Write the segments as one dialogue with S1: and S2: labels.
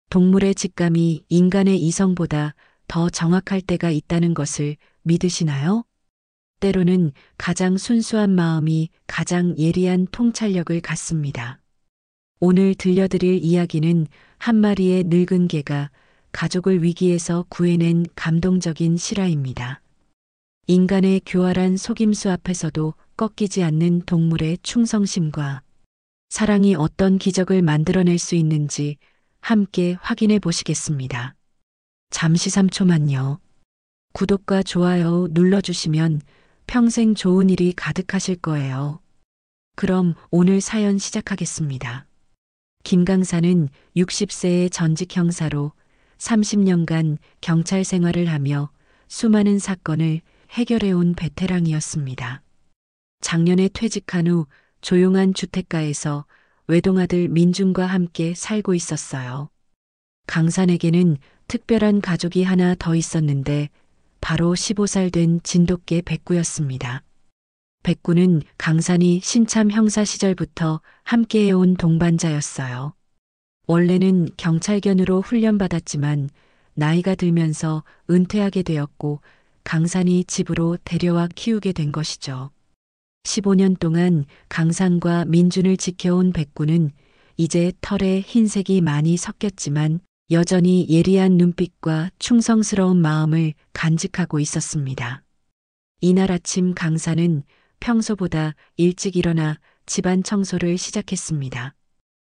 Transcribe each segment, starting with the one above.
S1: 동물의 직감이 인간의 이성보다 더 정확할 때가 있다는 것을 믿으시나요? 때로는 가장 순수한 마음이 가장 예리한 통찰력을 갖습니다. 오늘 들려드릴 이야기는 한 마리의 늙은 개가 가족을 위기에서 구해낸 감동적인 실화입니다. 인간의 교활한 속임수 앞에서도 꺾이지 않는 동물의 충성심과 사랑이 어떤 기적을 만들어낼 수 있는지 함께 확인해 보시겠습니다. 잠시 3초만요. 구독과 좋아요 눌러주시면 평생 좋은 일이 가득하실 거예요. 그럼 오늘 사연 시작하겠습니다. 김 강사는 60세의 전직 형사로 30년간 경찰 생활을 하며 수많은 사건을 해결해온 베테랑이었습니다. 작년에 퇴직한 후 조용한 주택가에서 외동아들 민준과 함께 살고 있었어요. 강산에게는 특별한 가족이 하나 더 있었는데 바로 15살 된 진돗개 백구였습니다. 백구는 강산이 신참 형사 시절부터 함께해온 동반자였어요. 원래는 경찰견으로 훈련받았지만 나이가 들면서 은퇴하게 되었고 강산이 집으로 데려와 키우게 된 것이죠. 15년 동안 강산과 민준을 지켜온 백구는 이제 털에 흰색이 많이 섞였지만 여전히 예리한 눈빛과 충성스러운 마음을 간직하고 있었습니다. 이날 아침 강산은 평소보다 일찍 일어나 집안 청소를 시작했습니다.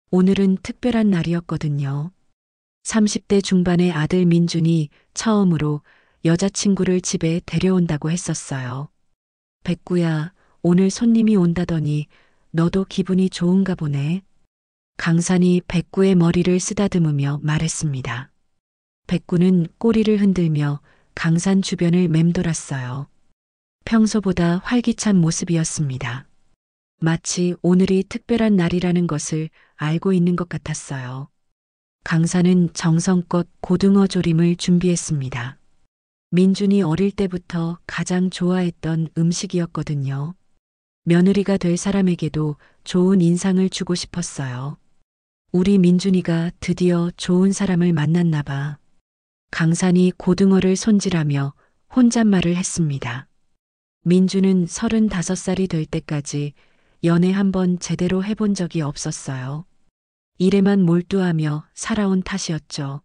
S1: 오늘은 특별한 날이었거든요. 30대 중반의 아들 민준이 처음으로 여자친구를 집에 데려온다고 했었어요. 백구야, 오늘 손님이 온다더니 너도 기분이 좋은가 보네. 강산이 백구의 머리를 쓰다듬으며 말했습니다. 백구는 꼬리를 흔들며 강산 주변을 맴돌았어요. 평소보다 활기찬 모습이었습니다. 마치 오늘이 특별한 날이라는 것을 알고 있는 것 같았어요. 강산은 정성껏 고등어 조림을 준비했습니다. 민준이 어릴 때부터 가장 좋아했던 음식이었거든요. 며느리가 될 사람에게도 좋은 인상을 주고 싶었어요. 우리 민준이가 드디어 좋은 사람을 만났나 봐. 강산이 고등어를 손질하며 혼잣말을 했습니다. 민준은 35살이 될 때까지 연애 한번 제대로 해본 적이 없었어요. 일에만 몰두하며 살아온 탓이었죠.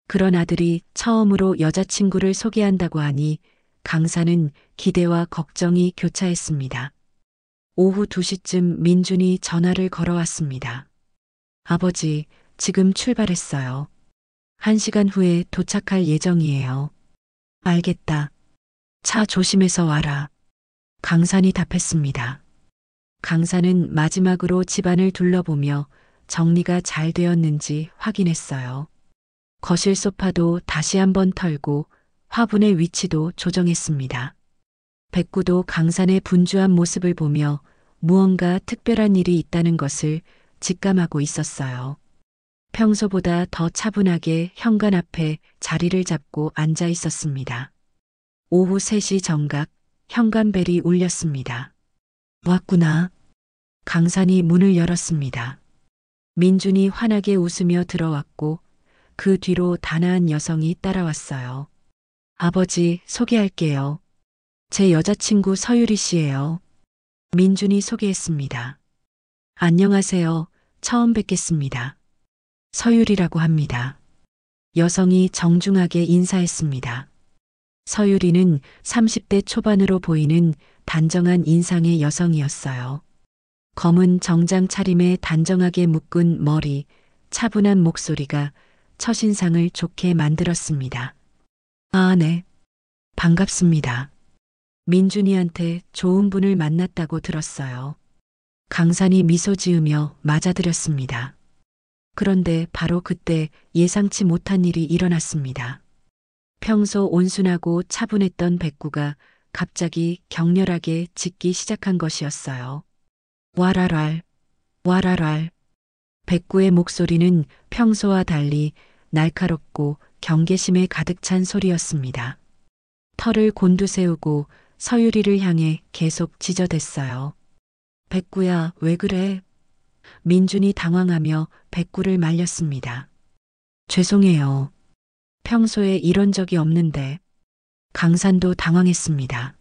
S1: 그런 아들이 처음으로 여자친구를 소개한다고 하니 강산은 기대와 걱정이 교차했습니다. 오후 2시쯤 민준이 전화를 걸어왔습니다. 아버지, 지금 출발했어요. 1시간 후에 도착할 예정이에요. 알겠다. 차 조심해서 와라. 강산이 답했습니다. 강산은 마지막으로 집안을 둘러보며 정리가 잘 되었는지 확인했어요. 거실 소파도 다시 한번 털고 화분의 위치도 조정했습니다. 백구도 강산의 분주한 모습을 보며 무언가 특별한 일이 있다는 것을 직감하고 있었어요. 평소보다 더 차분하게 현관 앞에 자리를 잡고 앉아 있었습니다. 오후 3시 정각 현관벨이 울렸습니다. 왔구나. 강산이 문을 열었습니다. 민준이 환하게 웃으며 들어왔고 그 뒤로 단아한 여성이 따라왔어요. 아버지, 소개할게요. 제 여자친구 서유리 씨예요. 민준이 소개했습니다. 안녕하세요. 처음 뵙겠습니다. 서유리라고 합니다. 여성이 정중하게 인사했습니다. 서유리는 30대 초반으로 보이는 단정한 인상의 여성이었어요. 검은 정장 차림에 단정하게 묶은 머리, 차분한 목소리가 첫인상을 좋게 만들었습니다. 아, 네. 반갑습니다. 민준이한테 좋은 분을 만났다고 들었어요. 강산이 미소 지으며 맞아들였습니다. 그런데 바로 그때 예상치 못한 일이 일어났습니다. 평소 온순하고 차분했던 백구가 갑자기 격렬하게 짖기 시작한 것이었어요. 와랄랄, 와랄랄. 백구의 목소리는 평소와 달리 날카롭고 경계심에 가득 찬 소리였습니다. 털을 곤두세우고 서유리를 향해 계속 짖어댔어요. 백구야, 왜 그래? 민준이 당황하며 백구를 말렸습니다. 죄송해요. 평소에 이런 적이 없는데. 강산도 당황했습니다.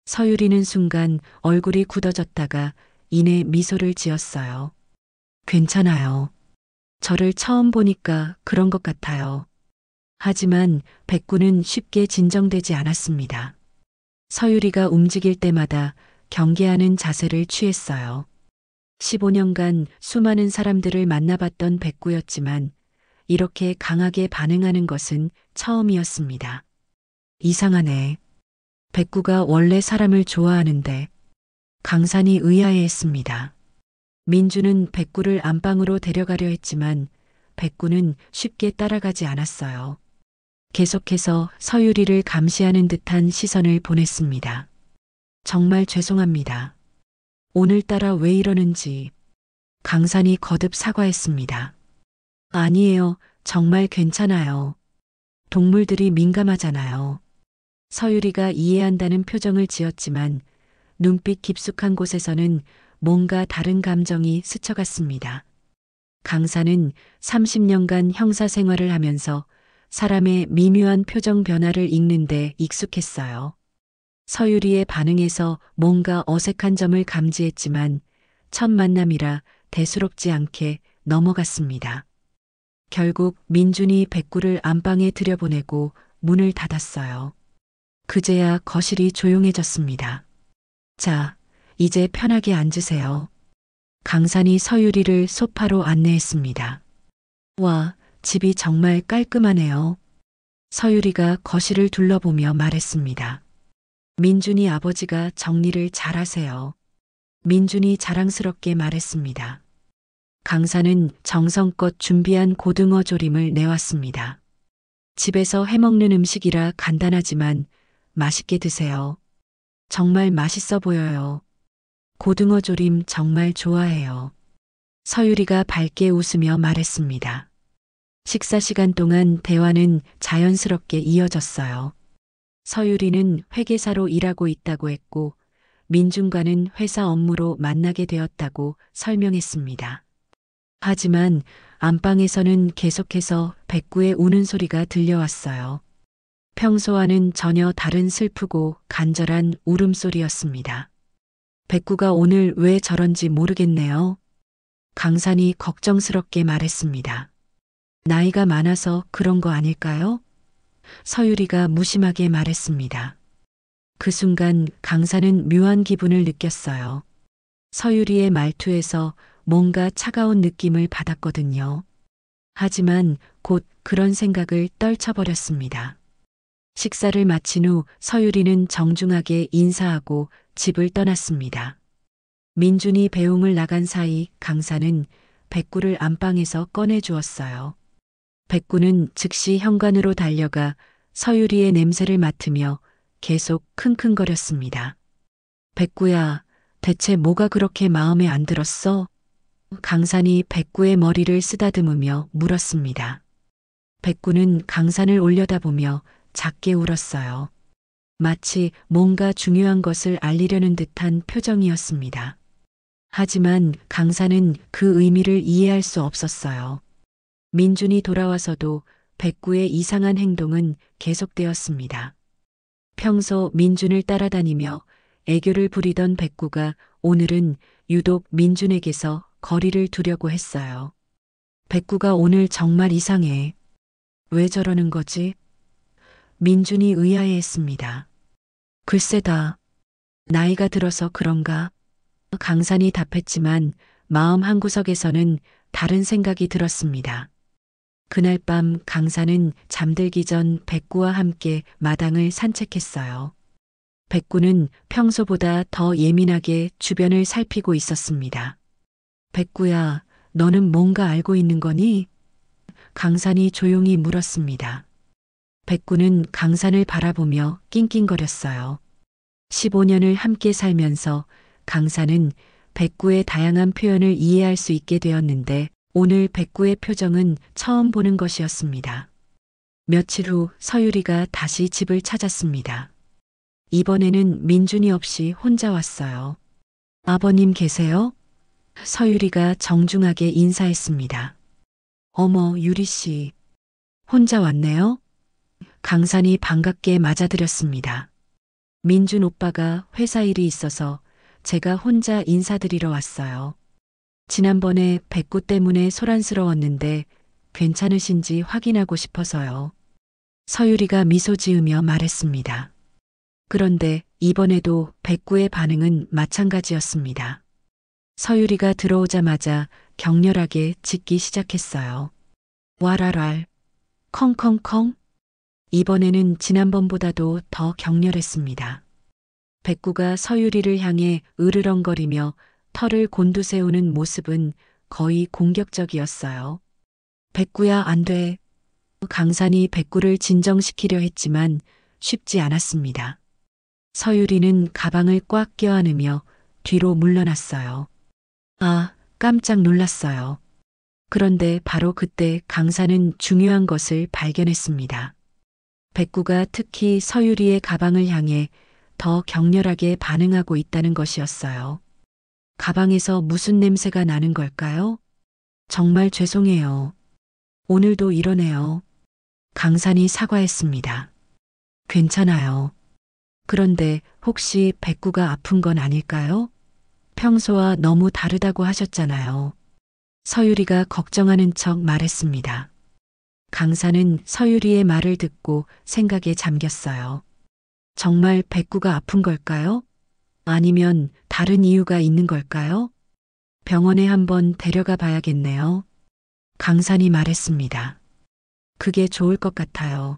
S1: 서유리는 순간 얼굴이 굳어졌다가 이내 미소를 지었어요. 괜찮아요. 저를 처음 보니까 그런 것 같아요. 하지만 백구는 쉽게 진정되지 않았습니다. 서유리가 움직일 때마다 경계하는 자세를 취했어요. 15년간 수많은 사람들을 만나봤던 백구였지만 이렇게 강하게 반응하는 것은 처음이었습니다. 이상하네. 백구가 원래 사람을 좋아하는데. 강산이 의아해했습니다. 민주는 백구를 안방으로 데려가려 했지만 백구는 쉽게 따라가지 않았어요. 계속해서 서유리를 감시하는 듯한 시선을 보냈습니다. 정말 죄송합니다. 오늘따라 왜 이러는지. 강산이 거듭 사과했습니다. 아니에요. 정말 괜찮아요. 동물들이 민감하잖아요. 서유리가 이해한다는 표정을 지었지만 눈빛 깊숙한 곳에서는 뭔가 다른 감정이 스쳐갔습니다. 강산은 30년간 형사 생활을 하면서 사람의 미묘한 표정 변화를 읽는데 익숙했어요. 서유리의 반응에서 뭔가 어색한 점을 감지했지만 첫 만남이라 대수롭지 않게 넘어갔습니다. 결국 민준이 백구를 안방에 들여보내고 문을 닫았어요. 그제야 거실이 조용해졌습니다. 자, 이제 편하게 앉으세요. 강산이 서유리를 소파로 안내했습니다. 와, 집이 정말 깔끔하네요. 서유리가 거실을 둘러보며 말했습니다. 민준이 아버지가 정리를 잘하세요. 민준이 자랑스럽게 말했습니다. 강산은 정성껏 준비한 고등어 조림을 내왔습니다. 집에서 해먹는 음식이라 간단하지만 맛있게 드세요. 정말 맛있어 보여요. 고등어 조림 정말 좋아해요. 서유리가 밝게 웃으며 말했습니다. 식사 시간 동안 대화는 자연스럽게 이어졌어요. 서유리는 회계사로 일하고 있다고 했고 민준과는 회사 업무로 만나게 되었다고 설명했습니다. 하지만 안방에서는 계속해서 백구의 우는 소리가 들려왔어요. 평소와는 전혀 다른 슬프고 간절한 울음소리였습니다. 백구가 오늘 왜 저런지 모르겠네요. 강산이 걱정스럽게 말했습니다. 나이가 많아서 그런 거 아닐까요? 서유리가 무심하게 말했습니다. 그 순간 강산은 묘한 기분을 느꼈어요. 서유리의 말투에서 뭔가 차가운 느낌을 받았거든요. 하지만 곧 그런 생각을 떨쳐버렸습니다. 식사를 마친 후 서유리는 정중하게 인사하고 집을 떠났습니다. 민준이 배웅을 나간 사이 강산은 백구를 안방에서 꺼내주었어요. 백구는 즉시 현관으로 달려가 서유리의 냄새를 맡으며 계속 킁킁거렸습니다. 백구야, 대체 뭐가 그렇게 마음에 안 들었어? 강산이 백구의 머리를 쓰다듬으며 물었습니다. 백구는 강산을 올려다보며 작게 울었어요. 마치 뭔가 중요한 것을 알리려는 듯한 표정이었습니다. 하지만 강산은 그 의미를 이해할 수 없었어요. 민준이 돌아와서도 백구의 이상한 행동은 계속되었습니다. 평소 민준을 따라다니며 애교를 부리던 백구가 오늘은 유독 민준에게서 거리를 두려고 했어요. 백구가 오늘 정말 이상해. 왜 저러는 거지? 민준이 의아해했습니다. 글쎄다. 나이가 들어서 그런가? 강산이 답했지만 마음 한구석에서는 다른 생각이 들었습니다. 그날 밤 강산은 잠들기 전 백구와 함께 마당을 산책했어요. 백구는 평소보다 더 예민하게 주변을 살피고 있었습니다. 백구야, 너는 뭔가 알고 있는 거니? 강산이 조용히 물었습니다. 백구는 강산을 바라보며 낑낑거렸어요. 15년을 함께 살면서 강산은 백구의 다양한 표현을 이해할 수 있게 되었는데 오늘 백구의 표정은 처음 보는 것이었습니다. 며칠 후 서유리가 다시 집을 찾았습니다. 이번에는 민준이 없이 혼자 왔어요. 아버님 계세요? 서유리가 정중하게 인사했습니다. 어머, 유리 씨. 혼자 왔네요. 강산이 반갑게 맞아들였습니다. 민준 오빠가 회사 일이 있어서 제가 혼자 인사드리러 왔어요. 지난번에 백구 때문에 소란스러웠는데 괜찮으신지 확인하고 싶어서요. 서유리가 미소 지으며 말했습니다. 그런데 이번에도 백구의 반응은 마찬가지였습니다. 서유리가 들어오자마자 격렬하게 짖기 시작했어요. 와랄랄, 컹컹컹. 이번에는 지난번보다도 더 격렬했습니다. 백구가 서유리를 향해 으르렁거리며 털을 곤두세우는 모습은 거의 공격적이었어요. 백구야, 안 돼. 강산이 백구를 진정시키려 했지만 쉽지 않았습니다. 서유리는 가방을 꽉 껴안으며 뒤로 물러났어요. 아, 깜짝 놀랐어요. 그런데 바로 그때 강산은 중요한 것을 발견했습니다. 백구가 특히 서유리의 가방을 향해 더 격렬하게 반응하고 있다는 것이었어요. 가방에서 무슨 냄새가 나는 걸까요? 정말 죄송해요. 오늘도 이러네요. 강산이 사과했습니다. 괜찮아요. 그런데 혹시 백구가 아픈 건 아닐까요? 평소와 너무 다르다고 하셨잖아요. 서유리가 걱정하는 척 말했습니다. 강산은 서유리의 말을 듣고 생각에 잠겼어요. 정말 백구가 아픈 걸까요? 아니면 다른 이유가 있는 걸까요? 병원에 한번 데려가 봐야겠네요. 강산이 말했습니다. 그게 좋을 것 같아요.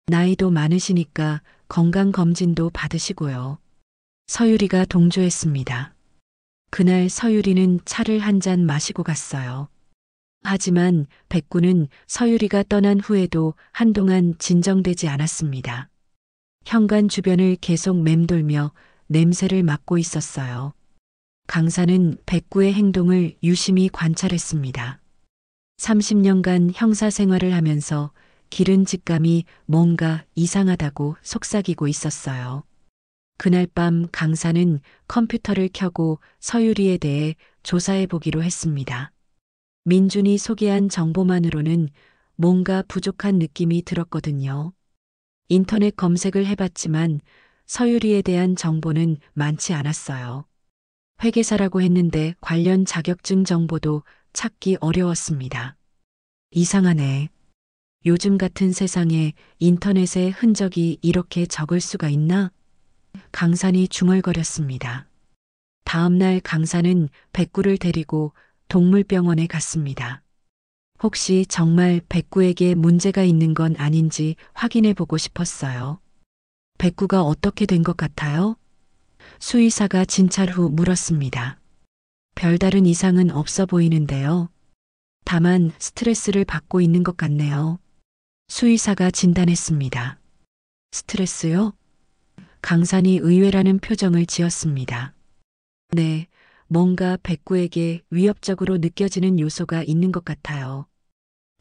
S1: 나이도 많으시니까 건강검진도 받으시고요. 서유리가 동조했습니다. 그날 서유리는 차를 한 잔 마시고 갔어요. 하지만 백구는 서유리가 떠난 후에도 한동안 진정되지 않았습니다. 현관 주변을 계속 맴돌며 냄새를 맡고 있었어요. 강사는 백구의 행동을 유심히 관찰했습니다. 30년간 형사 생활을 하면서 기른 직감이 뭔가 이상하다고 속삭이고 있었어요. 그날 밤 강사는 컴퓨터를 켜고 서유리에 대해 조사해 보기로 했습니다. 민준이 소개한 정보만으로는 뭔가 부족한 느낌이 들었거든요. 인터넷 검색을 해봤지만 서유리에 대한 정보는 많지 않았어요. 회계사라고 했는데 관련 자격증 정보도 찾기 어려웠습니다. 이상하네. 요즘 같은 세상에 인터넷에 흔적이 이렇게 적을 수가 있나? 강산이 중얼거렸습니다. 다음 날 강산은 백구를 데리고 동물병원에 갔습니다. 혹시 정말 백구에게 문제가 있는 건 아닌지 확인해 보고 싶었어요. 백구가 어떻게 된 것 같아요? 수의사가 진찰 후 물었습니다. 별다른 이상은 없어 보이는데요. 다만 스트레스를 받고 있는 것 같네요. 수의사가 진단했습니다. 스트레스요? 강산이 의외라는 표정을 지었습니다. 네, 뭔가 백구에게 위협적으로 느껴지는 요소가 있는 것 같아요.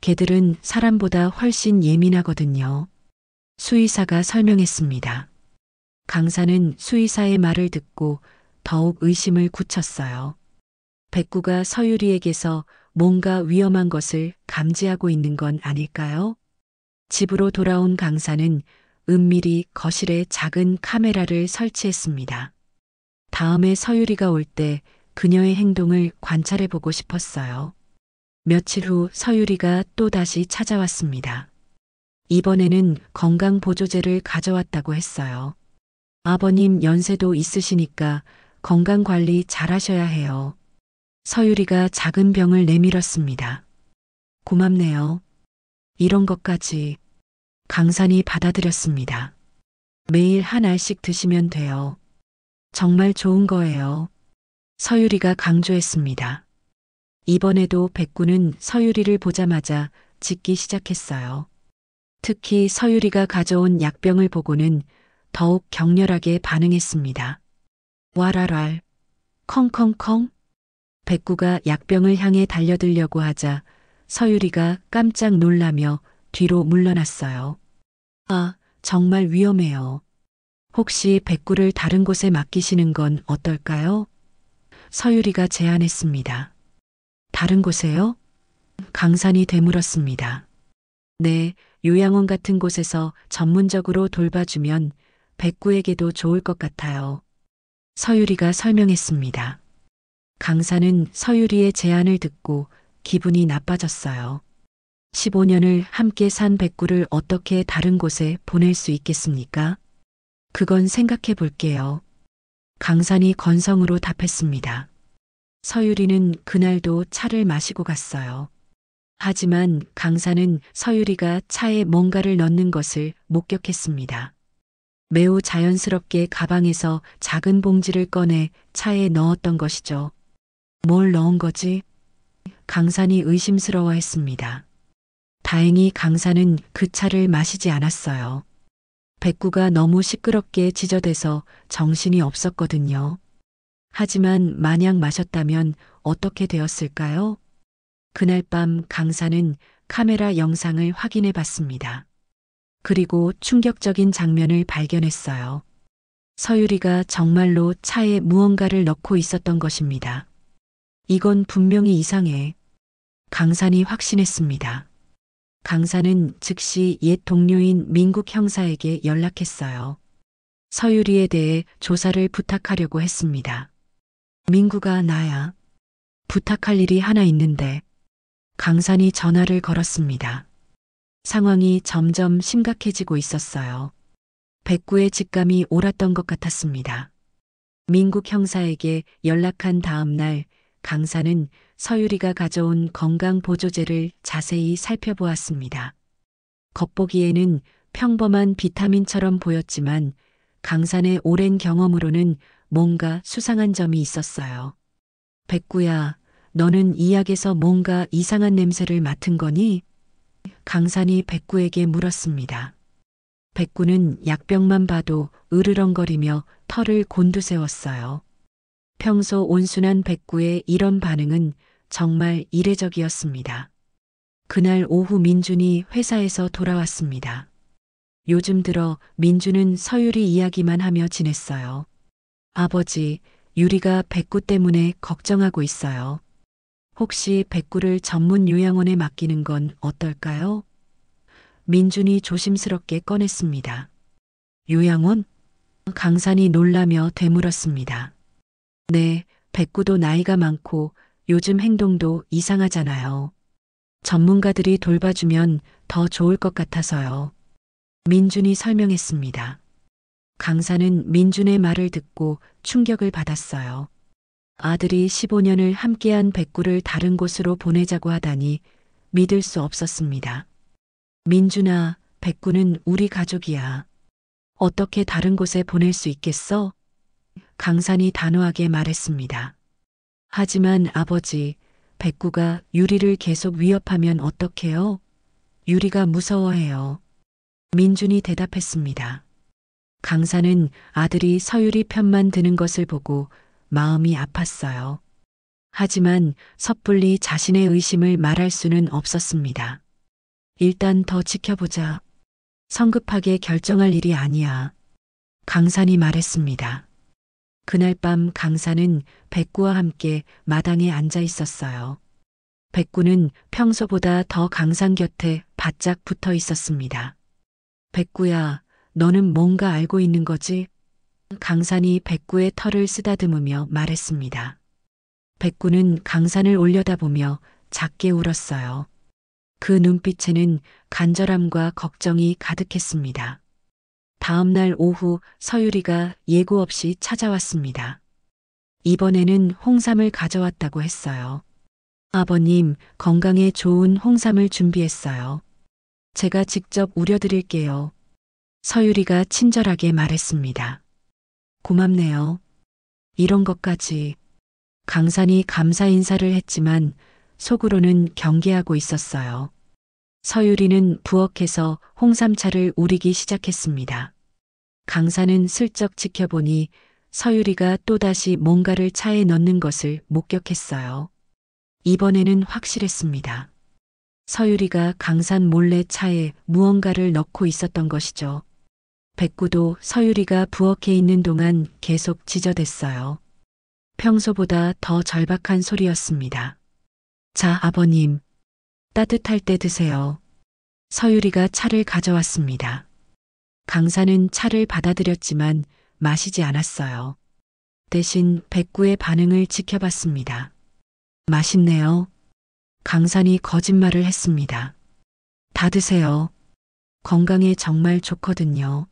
S1: 개들은 사람보다 훨씬 예민하거든요. 수의사가 설명했습니다. 강사는 수의사의 말을 듣고 더욱 의심을 굳혔어요. 백구가 서유리에게서 뭔가 위험한 것을 감지하고 있는 건 아닐까요? 집으로 돌아온 강사는 은밀히 거실에 작은 카메라를 설치했습니다. 다음에 서유리가 올 때 그녀의 행동을 관찰해 보고 싶었어요. 며칠 후 서유리가 또다시 찾아왔습니다. 이번에는 건강보조제를 가져왔다고 했어요. 아버님 연세도 있으시니까 건강관리 잘 하셔야 해요. 서유리가 작은 병을 내밀었습니다. 고맙네요. 이런 것까지. 강산이 받아들였습니다. 매일 한 알씩 드시면 돼요. 정말 좋은 거예요. 서유리가 강조했습니다. 이번에도 백구는 서유리를 보자마자 짖기 시작했어요. 특히 서유리가 가져온 약병을 보고는 더욱 격렬하게 반응했습니다. 와랄랄, 컹컹컹. 백구가 약병을 향해 달려들려고 하자 서유리가 깜짝 놀라며 뒤로 물러났어요. 아, 정말 위험해요. 혹시 백구를 다른 곳에 맡기시는 건 어떨까요? 서유리가 제안했습니다. 다른 곳에요? 강산이 되물었습니다. 네, 요양원 같은 곳에서 전문적으로 돌봐주면 백구에게도 좋을 것 같아요. 서유리가 설명했습니다. 강사는 서유리의 제안을 듣고 기분이 나빠졌어요. 15년을 함께 산 백구를 어떻게 다른 곳에 보낼 수 있겠습니까? 그건 생각해 볼게요. 강산이 건성으로 답했습니다. 서유리는 그날도 차를 마시고 갔어요. 하지만 강사는 서유리가 차에 뭔가를 넣는 것을 목격했습니다. 매우 자연스럽게 가방에서 작은 봉지를 꺼내 차에 넣었던 것이죠. 뭘 넣은 거지? 강산이 의심스러워했습니다. 다행히 강사는 그 차를 마시지 않았어요. 백구가 너무 시끄럽게 지저대서 정신이 없었거든요. 하지만 만약 마셨다면 어떻게 되었을까요? 그날 밤 강사는 카메라 영상을 확인해 봤습니다. 그리고 충격적인 장면을 발견했어요. 서유리가 정말로 차에 무언가를 넣고 있었던 것입니다. 이건 분명히 이상해. 강산이 확신했습니다. 강사는 즉시 옛 동료인 민국 형사에게 연락했어요. 서유리에 대해 조사를 부탁하려고 했습니다. 민구가 나야. 부탁할 일이 하나 있는데. 강산이 전화를 걸었습니다. 상황이 점점 심각해지고 있었어요. 백구의 직감이 옳았던 것 같았습니다. 민국 형사에게 연락한 다음 날 강사는 서유리가 가져온 건강보조제를 자세히 살펴보았습니다. 겉보기에는 평범한 비타민처럼 보였지만 강산의 오랜 경험으로는 뭔가 수상한 점이 있었어요. 백구야, 너는 이 약에서 뭔가 이상한 냄새를 맡은 거니? 강산이 백구에게 물었습니다. 백구는 약병만 봐도 으르렁거리며 털을 곤두세웠어요. 평소 온순한 백구의 이런 반응은 정말 이례적이었습니다. 그날 오후 민준이 회사에서 돌아왔습니다. 요즘 들어 민준은 서유리 이야기만 하며 지냈어요. 아버지, 유리가 백구 때문에 걱정하고 있어요. 혹시 백구를 전문 요양원에 맡기는 건 어떨까요? 민준이 조심스럽게 꺼냈습니다. 요양원? 강산이 놀라며 되물었습니다. 네, 백구도 나이가 많고 요즘 행동도 이상하잖아요. 전문가들이 돌봐주면 더 좋을 것 같아서요. 민준이 설명했습니다. 강사는 민준의 말을 듣고 충격을 받았어요. 아들이 15년을 함께한 백구를 다른 곳으로 보내자고 하다니 믿을 수 없었습니다. 민준아, 백구는 우리 가족이야. 어떻게 다른 곳에 보낼 수 있겠어? 강산이 단호하게 말했습니다. 하지만 아버지, 백구가 유리를 계속 위협하면 어떡해요? 유리가 무서워해요. 민준이 대답했습니다. 강사는 아들이 서유리 편만 드는 것을 보고 마음이 아팠어요. 하지만 섣불리 자신의 의심을 말할 수는 없었습니다. 일단 더 지켜보자. 성급하게 결정할 일이 아니야. 강산이 말했습니다. 그날 밤 강산은 백구와 함께 마당에 앉아 있었어요. 백구는 평소보다 더 강산 곁에 바짝 붙어 있었습니다. 백구야, 너는 뭔가 알고 있는 거지? 강산이 백구의 털을 쓰다듬으며 말했습니다. 백구는 강산을 올려다보며 작게 울었어요. 그 눈빛에는 간절함과 걱정이 가득했습니다. 다음 날 오후 서유리가 예고 없이 찾아왔습니다. 이번에는 홍삼을 가져왔다고 했어요. 아버님, 건강에 좋은 홍삼을 준비했어요. 제가 직접 우려드릴게요. 서유리가 친절하게 말했습니다. 고맙네요. 이런 것까지. 강산이 감사 인사를 했지만 속으로는 경계하고 있었어요. 서유리는 부엌에서 홍삼차를 우리기 시작했습니다. 강산은 슬쩍 지켜보니 서유리가 또다시 뭔가를 차에 넣는 것을 목격했어요. 이번에는 확실했습니다. 서유리가 강산 몰래 차에 무언가를 넣고 있었던 것이죠. 백구도 서유리가 부엌에 있는 동안 계속 지저댔어요. 평소보다 더 절박한 소리였습니다. 자, 아버님. 따뜻할 때 드세요. 서유리가 차를 가져왔습니다. 강사는 차를 받아들였지만 마시지 않았어요. 대신 백구의 반응을 지켜봤습니다. 맛있네요. 강산이 거짓말을 했습니다. 다 드세요. 건강에 정말 좋거든요.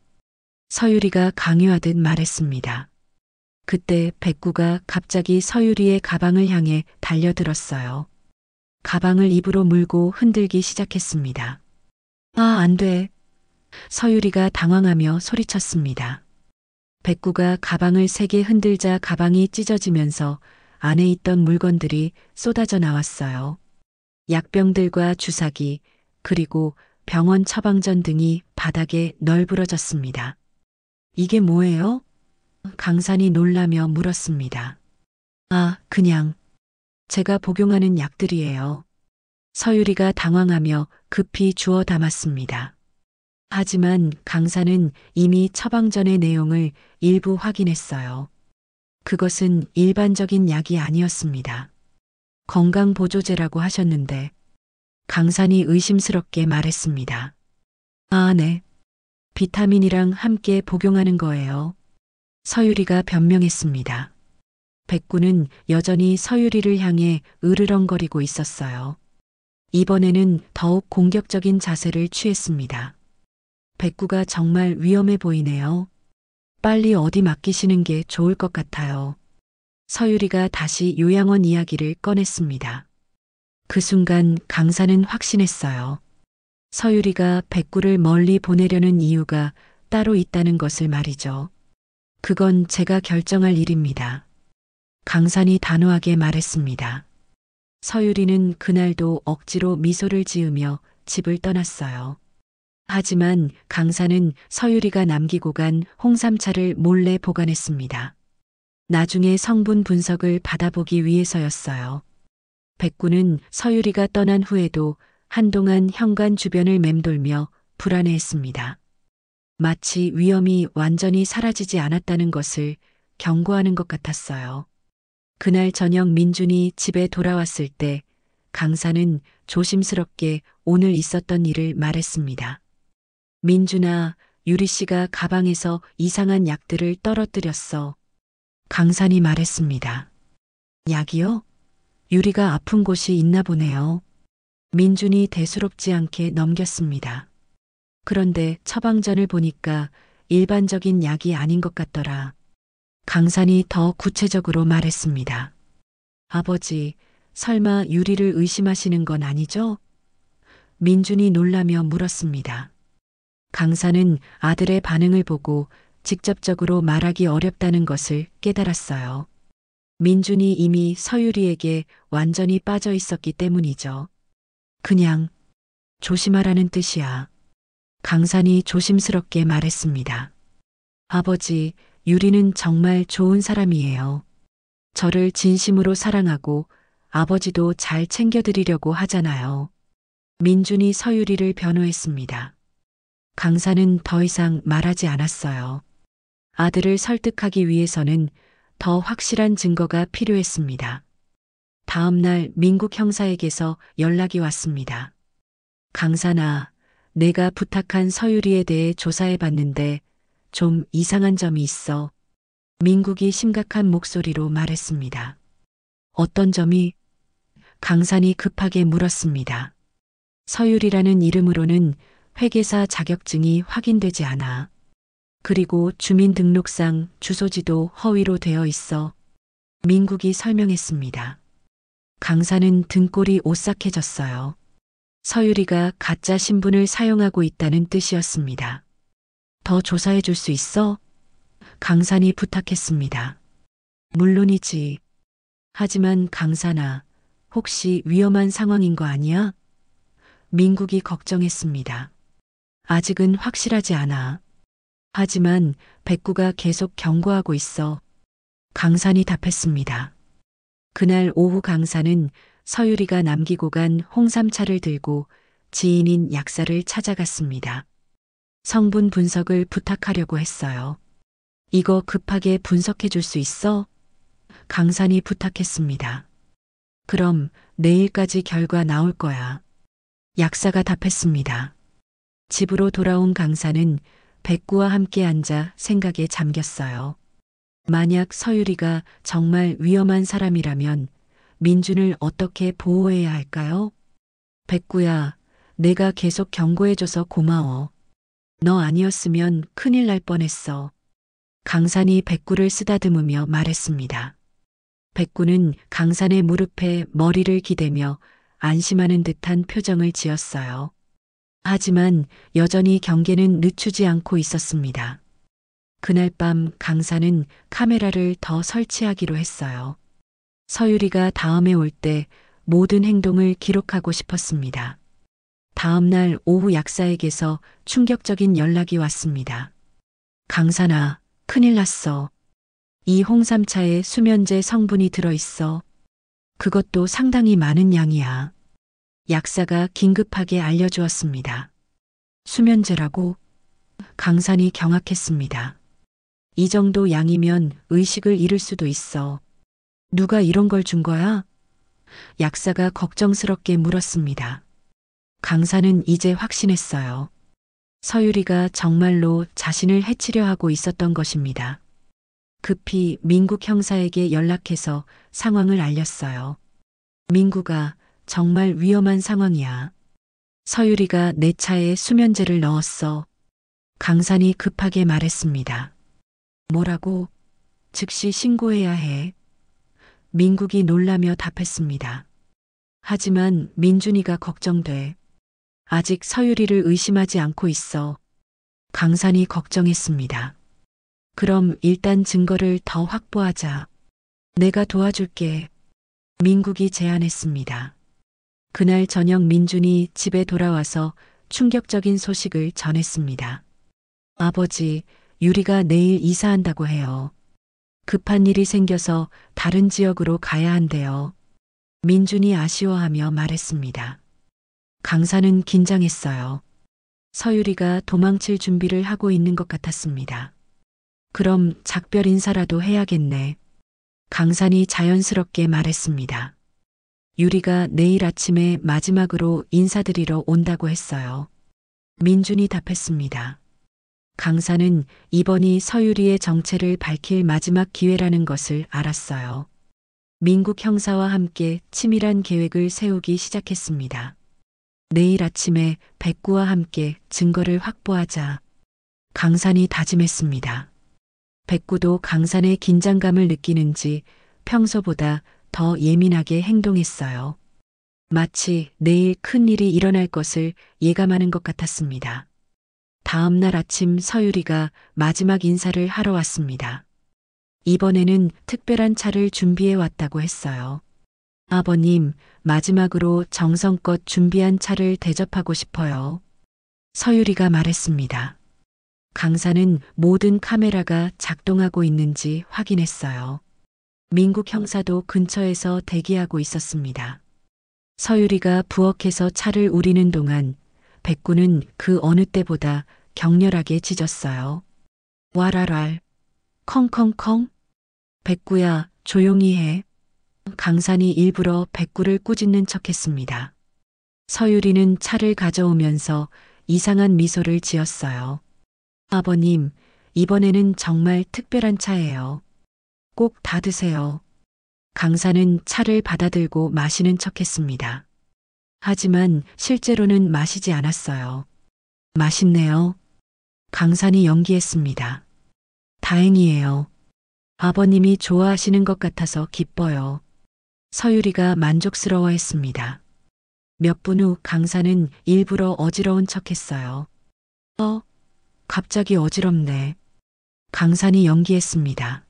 S1: 서유리가 강요하듯 말했습니다. 그때 백구가 갑자기 서유리의 가방을 향해 달려들었어요. 가방을 입으로 물고 흔들기 시작했습니다. 아, 안 돼. 서유리가 당황하며 소리쳤습니다. 백구가 가방을 세게 흔들자 가방이 찢어지면서 안에 있던 물건들이 쏟아져 나왔어요. 약병들과 주사기, 그리고 병원 처방전 등이 바닥에 널브러졌습니다. 이게 뭐예요? 강산이 놀라며 물었습니다. 아, 그냥 제가 복용하는 약들이에요. 서유리가 당황하며 급히 주워 담았습니다. 하지만 강사는 이미 처방전의 내용을 일부 확인했어요. 그것은 일반적인 약이 아니었습니다. 건강보조제라고 하셨는데 강산이 의심스럽게 말했습니다. 아, 네. 비타민이랑 함께 복용하는 거예요. 서유리가 변명했습니다. 백구는 여전히 서유리를 향해 으르렁거리고 있었어요. 이번에는 더욱 공격적인 자세를 취했습니다. 백구가 정말 위험해 보이네요. 빨리 어디 맡기시는 게 좋을 것 같아요. 서유리가 다시 요양원 이야기를 꺼냈습니다. 그 순간 강사는 확신했어요. 서유리가 백구를 멀리 보내려는 이유가 따로 있다는 것을 말이죠. 그건 제가 결정할 일입니다. 강산이 단호하게 말했습니다. 서유리는 그날도 억지로 미소를 지으며 집을 떠났어요. 하지만 강산은 서유리가 남기고 간 홍삼차를 몰래 보관했습니다. 나중에 성분 분석을 받아보기 위해서였어요. 백구는 서유리가 떠난 후에도 한동안 현관 주변을 맴돌며 불안해했습니다. 마치 위험이 완전히 사라지지 않았다는 것을 경고하는 것 같았어요. 그날 저녁 민준이 집에 돌아왔을 때 강사는 조심스럽게 오늘 있었던 일을 말했습니다. 민준아, 유리 씨가 가방에서 이상한 약들을 떨어뜨렸어. 강산이 말했습니다. 약이요? 유리가 아픈 곳이 있나 보네요. 민준이 대수롭지 않게 넘겼습니다. 그런데 처방전을 보니까 일반적인 약이 아닌 것 같더라. 강산이 더 구체적으로 말했습니다. 아버지, 설마 유리를 의심하시는 건 아니죠? 민준이 놀라며 물었습니다. 강산은 아들의 반응을 보고 직접적으로 말하기 어렵다는 것을 깨달았어요. 민준이 이미 서유리에게 완전히 빠져 있었기 때문이죠. 그냥 조심하라는 뜻이야. 강산이 조심스럽게 말했습니다. 아버지, 유리는 정말 좋은 사람이에요. 저를 진심으로 사랑하고 아버지도 잘 챙겨드리려고 하잖아요. 민준이 서유리를 변호했습니다. 강산은 더 이상 말하지 않았어요. 아들을 설득하기 위해서는 더 확실한 증거가 필요했습니다. 다음 날 민국 형사에게서 연락이 왔습니다. 강산아, 내가 부탁한 서유리에 대해 조사해 봤는데 좀 이상한 점이 있어. 민국이 심각한 목소리로 말했습니다. 어떤 점이? 강산이 급하게 물었습니다. 서유리라는 이름으로는 회계사 자격증이 확인되지 않아. 그리고 주민등록상 주소지도 허위로 되어 있어. 민국이 설명했습니다. 강산은 등골이 오싹해졌어요. 서유리가 가짜 신분을 사용하고 있다는 뜻이었습니다. 더 조사해 줄 수 있어? 강산이 부탁했습니다. 물론이지. 하지만 강산아, 혹시 위험한 상황인 거 아니야? 민국이 걱정했습니다. 아직은 확실하지 않아. 하지만 백구가 계속 경고하고 있어. 강산이 답했습니다. 그날 오후 강산은 서유리가 남기고 간 홍삼차를 들고 지인인 약사를 찾아갔습니다. 성분 분석을 부탁하려고 했어요. 이거 급하게 분석해 줄 수 있어? 강산이 부탁했습니다. 그럼 내일까지 결과 나올 거야. 약사가 답했습니다. 집으로 돌아온 강사는 백구와 함께 앉아 생각에 잠겼어요. 만약 서유리가 정말 위험한 사람이라면 민준을 어떻게 보호해야 할까요? 백구야, 내가 계속 경고해줘서 고마워. 너 아니었으면 큰일 날 뻔했어. 강산이 백구를 쓰다듬으며 말했습니다. 백구는 강산의 무릎에 머리를 기대며 안심하는 듯한 표정을 지었어요. 하지만 여전히 경계는 늦추지 않고 있었습니다. 그날 밤 강산은 카메라를 더 설치하기로 했어요. 서유리가 다음에 올 때 모든 행동을 기록하고 싶었습니다. 다음 날 오후 약사에게서 충격적인 연락이 왔습니다. 강산아, 큰일 났어. 이 홍삼차에 수면제 성분이 들어있어. 그것도 상당히 많은 양이야. 약사가 긴급하게 알려주었습니다. 수면제라고? 강산이 경악했습니다. 이 정도 양이면 의식을 잃을 수도 있어. 누가 이런 걸 준 거야? 약사가 걱정스럽게 물었습니다. 강산은 이제 확신했어요. 서유리가 정말로 자신을 해치려 하고 있었던 것입니다. 급히 민국 형사에게 연락해서 상황을 알렸어요. 민구가 정말 위험한 상황이야. 서유리가 내 차에 수면제를 넣었어. 강산이 급하게 말했습니다. 뭐라고? 즉시 신고해야 해. 민국이 놀라며 답했습니다. 하지만 민준이가 걱정돼. 아직 서유리를 의심하지 않고 있어. 강산이 걱정했습니다. 그럼 일단 증거를 더 확보하자. 내가 도와줄게. 민국이 제안했습니다. 그날 저녁 민준이 집에 돌아와서 충격적인 소식을 전했습니다. 아버지, 유리가 내일 이사한다고 해요. 급한 일이 생겨서 다른 지역으로 가야 한대요. 민준이 아쉬워하며 말했습니다. 강사는 긴장했어요. 서유리가 도망칠 준비를 하고 있는 것 같았습니다. 그럼 작별 인사라도 해야겠네. 강산이 자연스럽게 말했습니다. 유리가 내일 아침에 마지막으로 인사드리러 온다고 했어요. 민준이 답했습니다. 강산은 이번이 서유리의 정체를 밝힐 마지막 기회라는 것을 알았어요. 민국 형사와 함께 치밀한 계획을 세우기 시작했습니다. 내일 아침에 백구와 함께 증거를 확보하자. 강산이 다짐했습니다. 백구도 강산의 긴장감을 느끼는지 평소보다 더 예민하게 행동했어요. 마치 내일 큰 일이 일어날 것을 예감하는 것 같았습니다. 다음 날 아침 서유리가 마지막 인사를 하러 왔습니다. 이번에는 특별한 차를 준비해 왔다고 했어요. 아버님, 마지막으로 정성껏 준비한 차를 대접하고 싶어요. 서유리가 말했습니다. 강사는 모든 카메라가 작동하고 있는지 확인했어요. 민국 형사도 근처에서 대기하고 있었습니다. 서유리가 부엌에서 차를 우리는 동안 백구는 그 어느 때보다 격렬하게 짖었어요. 와랄랄, 컹컹컹. 백구야, 조용히 해. 강산이 일부러 백구를 꾸짖는 척했습니다. 서유리는 차를 가져오면서 이상한 미소를 지었어요. 아버님, 이번에는 정말 특별한 차예요. 꼭 다 드세요. 강산은 차를 받아들고 마시는 척했습니다. 하지만 실제로는 마시지 않았어요. 맛있네요. 강산이 연기했습니다. 다행이에요. 아버님이 좋아하시는 것 같아서 기뻐요. 서유리가 만족스러워했습니다. 몇 분 후 강산은 일부러 어지러운 척했어요. 갑자기 어지럽네. 강산이 연기했습니다.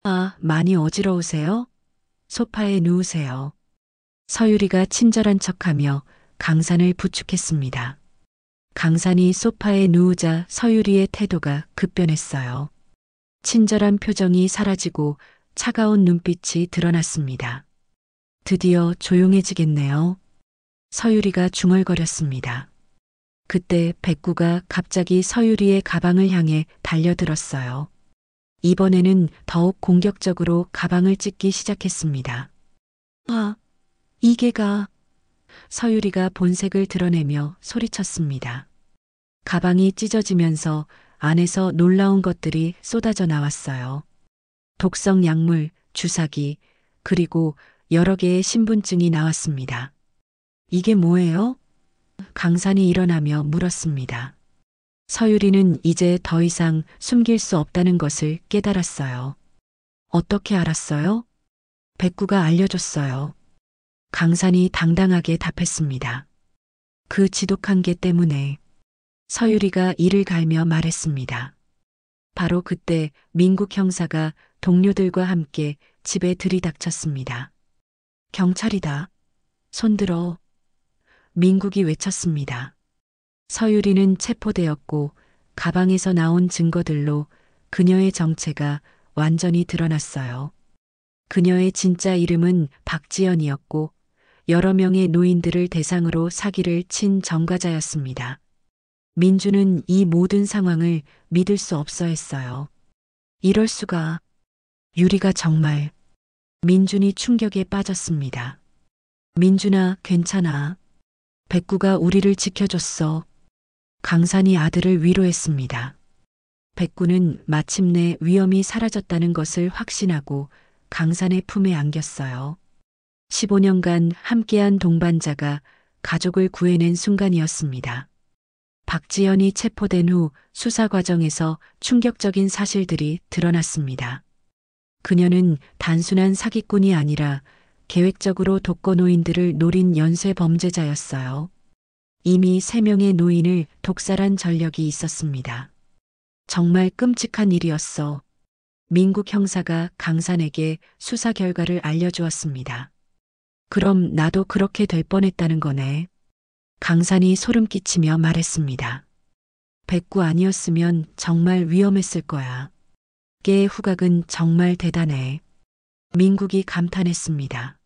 S1: 아, 많이 어지러우세요? 소파에 누우세요. 서유리가 친절한 척하며 강산을 부축했습니다. 강산이 소파에 누우자 서유리의 태도가 급변했어요. 친절한 표정이 사라지고 차가운 눈빛이 드러났습니다. 드디어 조용해지겠네요. 서유리가 중얼거렸습니다. 그때 백구가 갑자기 서유리의 가방을 향해 달려들었어요. 이번에는 더욱 공격적으로 가방을 찢기 시작했습니다. 아, 이게가. 서유리가 본색을 드러내며 소리쳤습니다. 가방이 찢어지면서 안에서 놀라운 것들이 쏟아져 나왔어요. 독성 약물, 주사기, 그리고 여러 개의 신분증이 나왔습니다. 이게 뭐예요? 강산이 일어나며 물었습니다. 서유리는 이제 더 이상 숨길 수 없다는 것을 깨달았어요. 어떻게 알았어요? 백구가 알려줬어요. 강산이 당당하게 답했습니다. 그 지독한 개 때문에. 서유리가 이를 갈며 말했습니다. 바로 그때 민국 형사가 동료들과 함께 집에 들이닥쳤습니다. 경찰이다. 손들어. 민국이 외쳤습니다. 서유리는 체포되었고 가방에서 나온 증거들로 그녀의 정체가 완전히 드러났어요. 그녀의 진짜 이름은 박지연이었고 여러 명의 노인들을 대상으로 사기를 친 전과자였습니다. 민주는 이 모든 상황을 믿을 수 없어 했어요. 이럴 수가. 유리가 정말. 민준이 충격에 빠졌습니다. 민준아, 괜찮아. 백구가 우리를 지켜줬어. 강산이 아들을 위로했습니다. 백구는 마침내 위험이 사라졌다는 것을 확신하고 강산의 품에 안겼어요. 15년간 함께한 동반자가 가족을 구해낸 순간이었습니다. 박지연이 체포된 후 수사 과정에서 충격적인 사실들이 드러났습니다. 그녀는 단순한 사기꾼이 아니라 계획적으로 독거노인들을 노린 연쇄 범죄자였어요. 이미 3명의 노인을 독살한 전력이 있었습니다. 정말 끔찍한 일이었어. 민국 형사가 강산에게 수사 결과를 알려주었습니다. 그럼 나도 그렇게 될 뻔했다는 거네. 강산이 소름 끼치며 말했습니다. 백구 아니었으면 정말 위험했을 거야. 깨의 후각은 정말 대단해. 민국이 감탄했습니다.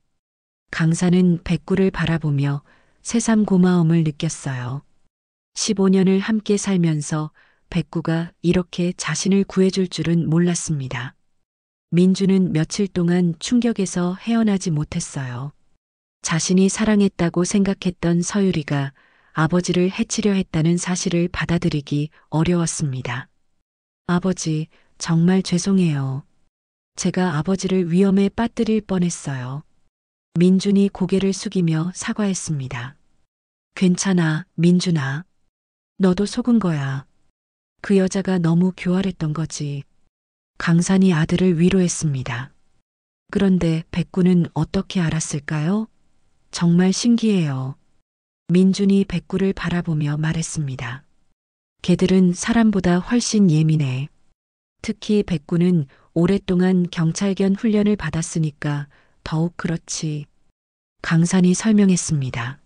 S1: 강산은 백구를 바라보며 새삼 고마움을 느꼈어요. 15년을 함께 살면서 백구가 이렇게 자신을 구해줄 줄은 몰랐습니다. 민주는 며칠 동안 충격에서 헤어나지 못했어요. 자신이 사랑했다고 생각했던 서유리가 아버지를 해치려 했다는 사실을 받아들이기 어려웠습니다. 아버지, 정말 죄송해요. 제가 아버지를 위험에 빠뜨릴 뻔했어요. 민준이 고개를 숙이며 사과했습니다. 괜찮아, 민준아. 너도 속은 거야. 그 여자가 너무 교활했던 거지. 강산이 아들을 위로했습니다. 그런데 백구는 어떻게 알았을까요? 정말 신기해요. 민준이 백구를 바라보며 말했습니다. 개들은 사람보다 훨씬 예민해. 특히 백구는 오랫동안 경찰견 훈련을 받았으니까 더욱 그렇지. 강산이 설명했습니다.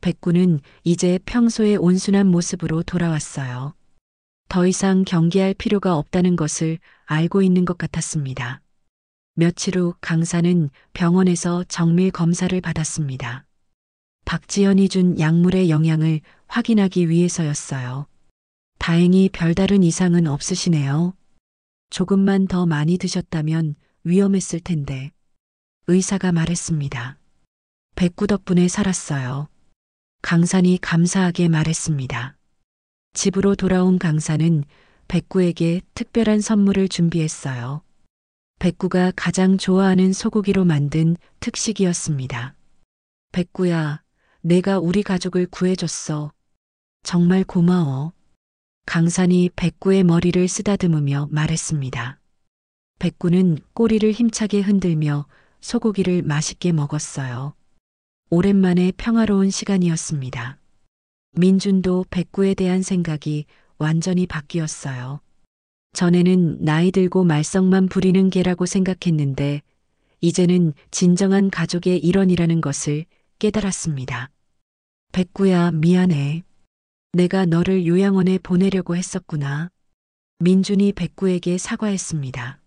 S1: 백구는 이제 평소의 온순한 모습으로 돌아왔어요. 더 이상 경계할 필요가 없다는 것을 알고 있는 것 같았습니다. 며칠 후 강산은 병원에서 정밀 검사를 받았습니다. 박지연이 준 약물의 영향을 확인하기 위해서였어요. 다행히 별다른 이상은 없으시네요. 조금만 더 많이 드셨다면 위험했을 텐데. 의사가 말했습니다. 백구 덕분에 살았어요. 강산이 감사하게 말했습니다. 집으로 돌아온 강산은 백구에게 특별한 선물을 준비했어요. 백구가 가장 좋아하는 소고기로 만든 특식이었습니다. 백구야, 내가 우리 가족을 구해줬어. 정말 고마워. 강산이 백구의 머리를 쓰다듬으며 말했습니다. 백구는 꼬리를 힘차게 흔들며 소고기를 맛있게 먹었어요. 오랜만에 평화로운 시간이었습니다. 민준도 백구에 대한 생각이 완전히 바뀌었어요. 전에는 나이 들고 말썽만 부리는 개라고 생각했는데 이제는 진정한 가족의 일원이라는 것을 깨달았습니다. 백구야, 미안해. 내가 너를 요양원에 보내려고 했었구나. 민준이 백구에게 사과했습니다.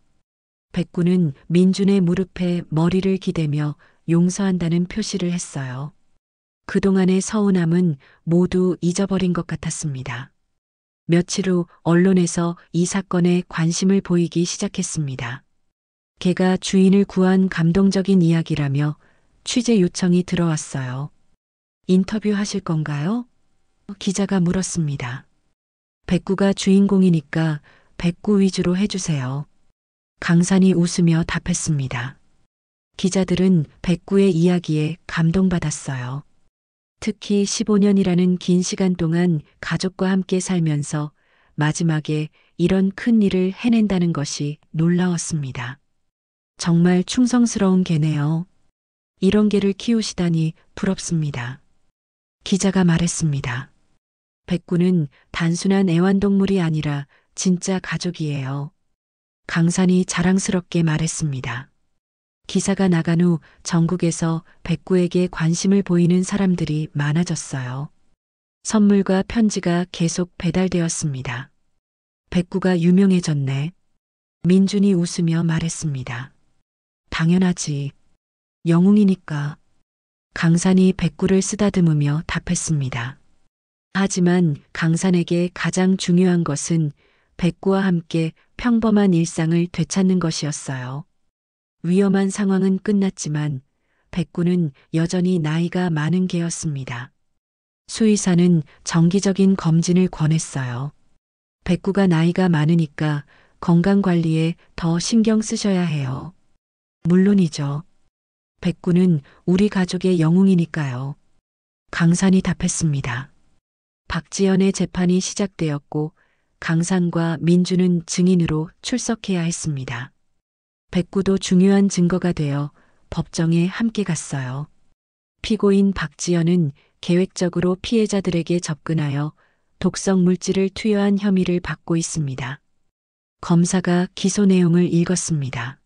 S1: 백구는 민준의 무릎에 머리를 기대며 용서한다는 표시를 했어요. 그동안의 서운함은 모두 잊어버린 것 같았습니다. 며칠 후 언론에서 이 사건에 관심을 보이기 시작했습니다. 개가 주인을 구한 감동적인 이야기라며 취재 요청이 들어왔어요. 인터뷰하실 건가요? 기자가 물었습니다. 백구가 주인공이니까 백구 위주로 해주세요. 강산이 웃으며 답했습니다. 기자들은 백구의 이야기에 감동받았어요. 특히 15년이라는 긴 시간 동안 가족과 함께 살면서 마지막에 이런 큰 일을 해낸다는 것이 놀라웠습니다. 정말 충성스러운 개네요. 이런 개를 키우시다니 부럽습니다. 기자가 말했습니다. 백구는 단순한 애완동물이 아니라 진짜 가족이에요. 강산이 자랑스럽게 말했습니다. 기사가 나간 후 전국에서 백구에게 관심을 보이는 사람들이 많아졌어요. 선물과 편지가 계속 배달되었습니다. 백구가 유명해졌네. 민준이 웃으며 말했습니다. 당연하지. 영웅이니까. 강산이 백구를 쓰다듬으며 답했습니다. 하지만 강산에게 가장 중요한 것은 백구와 함께 평범한 일상을 되찾는 것이었어요. 위험한 상황은 끝났지만 백구는 여전히 나이가 많은 개였습니다. 수의사는 정기적인 검진을 권했어요. 백구가 나이가 많으니까 건강관리에 더 신경 쓰셔야 해요. 물론이죠. 백구는 우리 가족의 영웅이니까요. 강산이 답했습니다. 박지연의 재판이 시작되었고 강산과 민주는 증인으로 출석해야 했습니다. 백구도 중요한 증거가 되어 법정에 함께 갔어요. 피고인 박지연은 계획적으로 피해자들에게 접근하여 독성 물질을 투여한 혐의를 받고 있습니다. 검사가 기소 내용을 읽었습니다.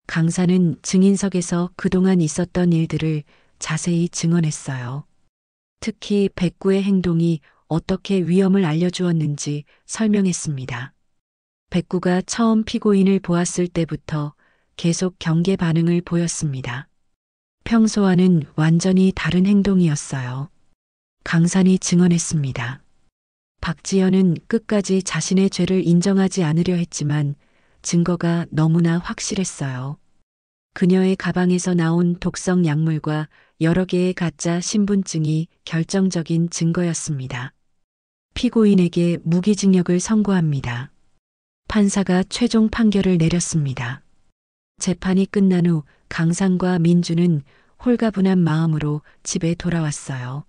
S1: 강산은 증인석에서 그동안 있었던 일들을 자세히 증언했어요. 특히 백구의 행동이 어떻게 위험을 알려주었는지 설명했습니다. 백구가 처음 피고인을 보았을 때부터 계속 경계 반응을 보였습니다. 평소와는 완전히 다른 행동이었어요. 강산이 증언했습니다. 박지연은 끝까지 자신의 죄를 인정하지 않으려 했지만 증거가 너무나 확실했어요. 그녀의 가방에서 나온 독성 약물과 여러 개의 가짜 신분증이 결정적인 증거였습니다. 피고인에게 무기징역을 선고합니다. 판사가 최종 판결을 내렸습니다. 재판이 끝난 후 강산과 민주는 홀가분한 마음으로 집에 돌아왔어요.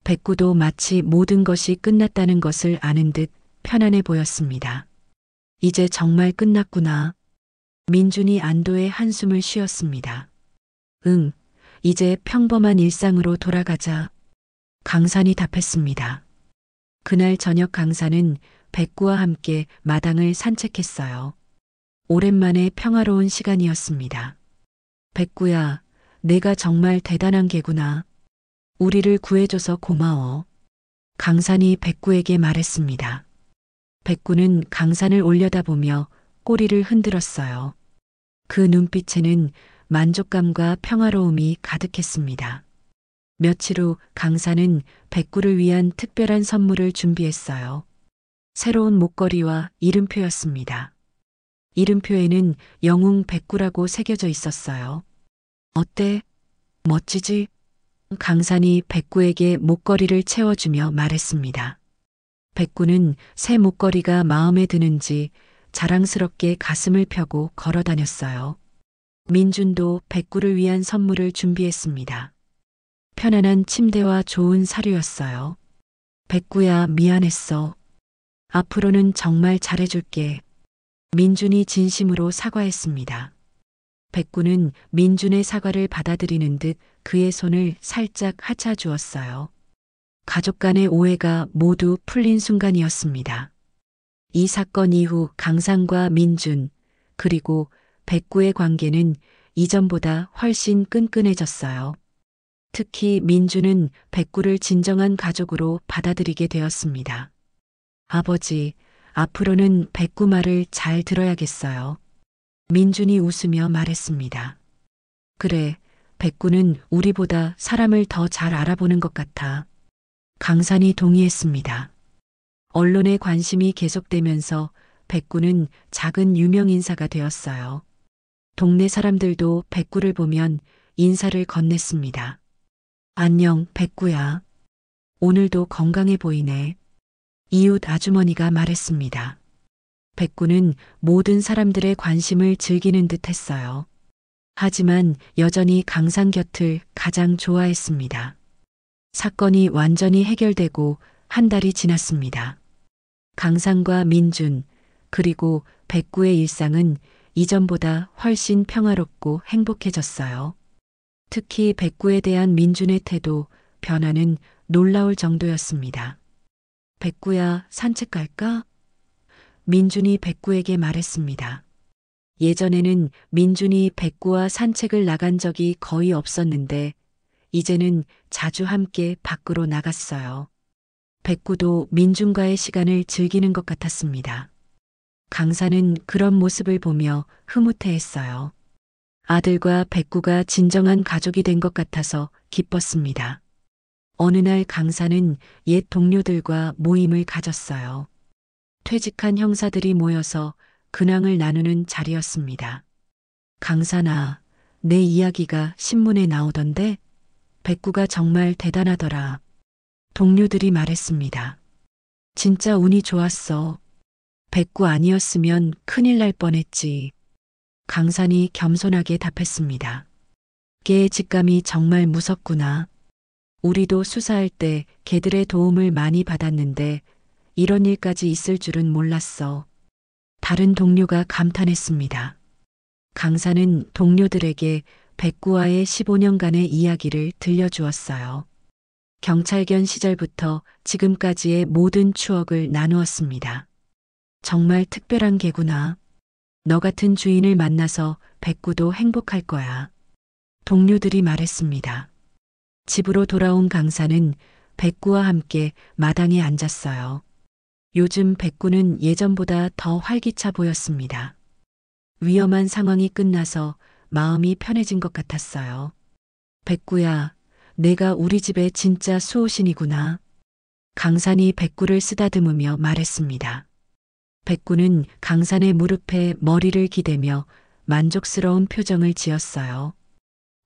S1: 백구도 마치 모든 것이 끝났다는 것을 아는 듯 편안해 보였습니다. 이제 정말 끝났구나. 민준이 안도의 한숨을 쉬었습니다. 응, 이제 평범한 일상으로 돌아가자. 강산이 답했습니다. 그날 저녁 강산은 백구와 함께 마당을 산책했어요. 오랜만에 평화로운 시간이었습니다. 백구야, 내가 정말 대단한 개구나. 우리를 구해줘서 고마워. 강산이 백구에게 말했습니다. 백구는 강산을 올려다보며 꼬리를 흔들었어요. 그 눈빛에는 만족감과 평화로움이 가득했습니다. 며칠 후 강산은 백구를 위한 특별한 선물을 준비했어요. 새로운 목걸이와 이름표였습니다. 이름표에는 영웅 백구라고 새겨져 있었어요. 어때? 멋지지? 강산이 백구에게 목걸이를 채워주며 말했습니다. 백구는 새 목걸이가 마음에 드는지 자랑스럽게 가슴을 펴고 걸어 다녔어요. 민준도 백구를 위한 선물을 준비했습니다. 편안한 침대와 좋은 사료였어요. 백구야, 미안했어. 앞으로는 정말 잘해줄게. 민준이 진심으로 사과했습니다. 백구는 민준의 사과를 받아들이는 듯 그의 손을 살짝 하차 주었어요. 가족 간의 오해가 모두 풀린 순간이었습니다. 이 사건 이후 강산과 민준, 그리고 백구의 관계는 이전보다 훨씬 끈끈해졌어요. 특히 민준은 백구를 진정한 가족으로 받아들이게 되었습니다. 아버지, 앞으로는 백구 말을 잘 들어야겠어요. 민준이 웃으며 말했습니다. 그래, 백구는 우리보다 사람을 더 잘 알아보는 것 같아. 강산이 동의했습니다. 언론의 관심이 계속되면서 백구는 작은 유명 인사가 되었어요. 동네 사람들도 백구를 보면 인사를 건넸습니다. 안녕, 백구야. 오늘도 건강해 보이네. 이웃 아주머니가 말했습니다. 백구는 모든 사람들의 관심을 즐기는 듯 했어요. 하지만 여전히 강산 곁을 가장 좋아했습니다. 사건이 완전히 해결되고 한 달이 지났습니다. 강산과 민준, 그리고 백구의 일상은 이전보다 훨씬 평화롭고 행복해졌어요. 특히 백구에 대한 민준의 태도, 변화는 놀라울 정도였습니다. 백구야, 산책 갈까? 민준이 백구에게 말했습니다. 예전에는 민준이 백구와 산책을 나간 적이 거의 없었는데, 이제는 자주 함께 밖으로 나갔어요. 백구도 민준과의 시간을 즐기는 것 같았습니다. 강사는 그런 모습을 보며 흐뭇해했어요. 아들과 백구가 진정한 가족이 된 것 같아서 기뻤습니다. 어느 날 강사는 옛 동료들과 모임을 가졌어요. 퇴직한 형사들이 모여서 근황을 나누는 자리였습니다. 강사나, 내 이야기가 신문에 나오던데 백구가 정말 대단하더라. 동료들이 말했습니다. 진짜 운이 좋았어. 백구 아니었으면 큰일 날 뻔했지. 강산이 겸손하게 답했습니다. 개의 직감이 정말 무섭구나. 우리도 수사할 때 개들의 도움을 많이 받았는데 이런 일까지 있을 줄은 몰랐어. 다른 동료가 감탄했습니다. 강사는 동료들에게 백구와의 15년간의 이야기를 들려주었어요. 경찰견 시절부터 지금까지의 모든 추억을 나누었습니다. 정말 특별한 개구나. 너 같은 주인을 만나서 백구도 행복할 거야. 동료들이 말했습니다. 집으로 돌아온 강사는 백구와 함께 마당에 앉았어요. 요즘 백구는 예전보다 더 활기차 보였습니다. 위험한 상황이 끝나서 마음이 편해진 것 같았어요. 백구야, 내가 우리 집의 진짜 수호신이구나. 강산이 백구를 쓰다듬으며 말했습니다. 백구는 강산의 무릎에 머리를 기대며 만족스러운 표정을 지었어요.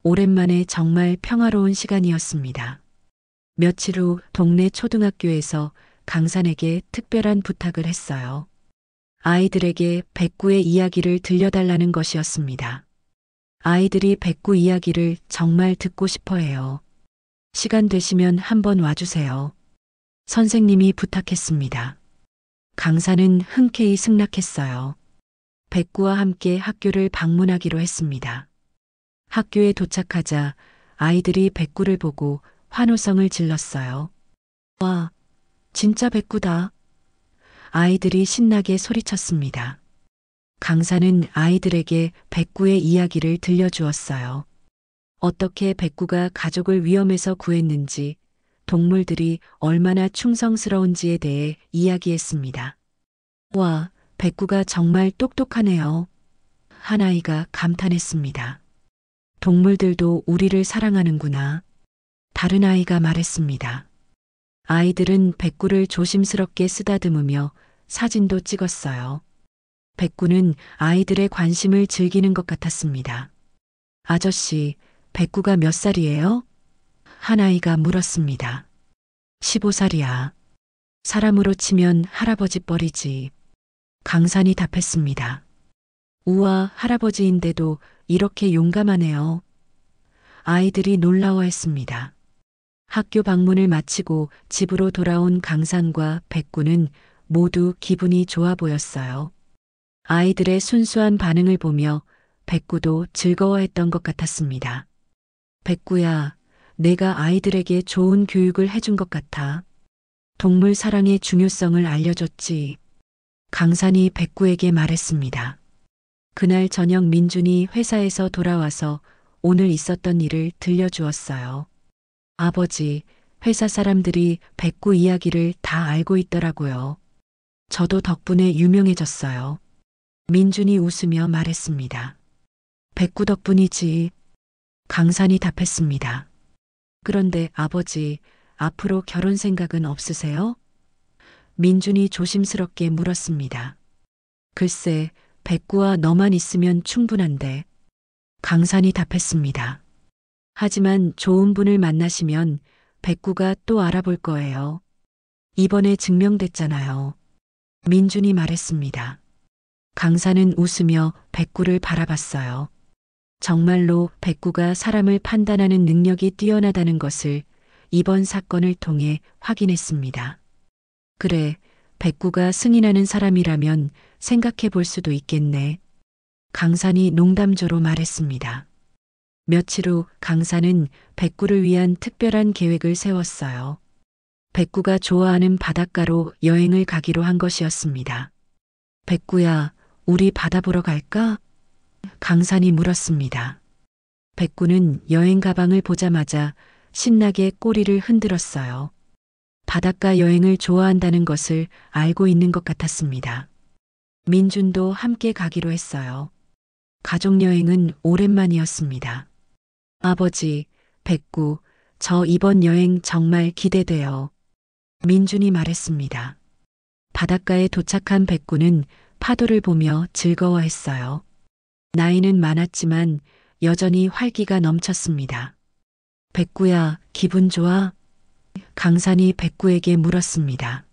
S1: 오랜만에 정말 평화로운 시간이었습니다. 며칠 후 동네 초등학교에서 강산에게 특별한 부탁을 했어요. 아이들에게 백구의 이야기를 들려달라는 것이었습니다. 아이들이 백구 이야기를 정말 듣고 싶어 해요. 시간 되시면 한번 와주세요. 선생님이 부탁했습니다. 강사는 흔쾌히 승낙했어요. 백구와 함께 학교를 방문하기로 했습니다. 학교에 도착하자 아이들이 백구를 보고 환호성을 질렀어요. 와, 진짜 백구다. 아이들이 신나게 소리쳤습니다. 강사는 아이들에게 백구의 이야기를 들려주었어요. 어떻게 백구가 가족을 위험에서 구했는지, 동물들이 얼마나 충성스러운지에 대해 이야기했습니다. 와, 백구가 정말 똑똑하네요. 한 아이가 감탄했습니다. 동물들도 우리를 사랑하는구나. 다른 아이가 말했습니다. 아이들은 백구를 조심스럽게 쓰다듬으며 사진도 찍었어요. 백구는 아이들의 관심을 즐기는 것 같았습니다. 아저씨, 백구가 몇 살이에요? 한 아이가 물었습니다. 15살이야. 사람으로 치면 할아버지 뻘이지. 강산이 답했습니다. 우와, 할아버지인데도 이렇게 용감하네요. 아이들이 놀라워했습니다. 학교 방문을 마치고 집으로 돌아온 강산과 백구는 모두 기분이 좋아 보였어요. 아이들의 순수한 반응을 보며 백구도 즐거워했던 것 같았습니다. 백구야, 내가 아이들에게 좋은 교육을 해준 것 같아. 동물 사랑의 중요성을 알려줬지. 강산이 백구에게 말했습니다. 그날 저녁 민준이 회사에서 돌아와서 오늘 있었던 일을 들려주었어요. 아버지, 회사 사람들이 백구 이야기를 다 알고 있더라고요. 저도 덕분에 유명해졌어요. 민준이 웃으며 말했습니다. 백구 덕분이지. 강산이 답했습니다. 그런데 아버지, 앞으로 결혼 생각은 없으세요? 민준이 조심스럽게 물었습니다. 글쎄, 백구와 너만 있으면 충분한데. 강산이 답했습니다. 하지만 좋은 분을 만나시면 백구가 또 알아볼 거예요. 이번에 증명됐잖아요. 민준이 말했습니다. 강사는 웃으며 백구를 바라봤어요. 정말로 백구가 사람을 판단하는 능력이 뛰어나다는 것을 이번 사건을 통해 확인했습니다. 그래, 백구가 승인하는 사람이라면 생각해 볼 수도 있겠네. 강산이 농담조로 말했습니다. 며칠 후 강산은 백구를 위한 특별한 계획을 세웠어요. 백구가 좋아하는 바닷가로 여행을 가기로 한 것이었습니다. 백구야, 우리 바다 보러 갈까? 강산이 물었습니다. 백구는 여행 가방을 보자마자 신나게 꼬리를 흔들었어요. 바닷가 여행을 좋아한다는 것을 알고 있는 것 같았습니다. 민준도 함께 가기로 했어요. 가족여행은 오랜만이었습니다. 아버지, 백구, 저 이번 여행 정말 기대돼요. 민준이 말했습니다. 바닷가에 도착한 백구는 파도를 보며 즐거워했어요. 나이는 많았지만 여전히 활기가 넘쳤습니다. 백구야, 기분 좋아? 강산이 백구에게 물었습니다.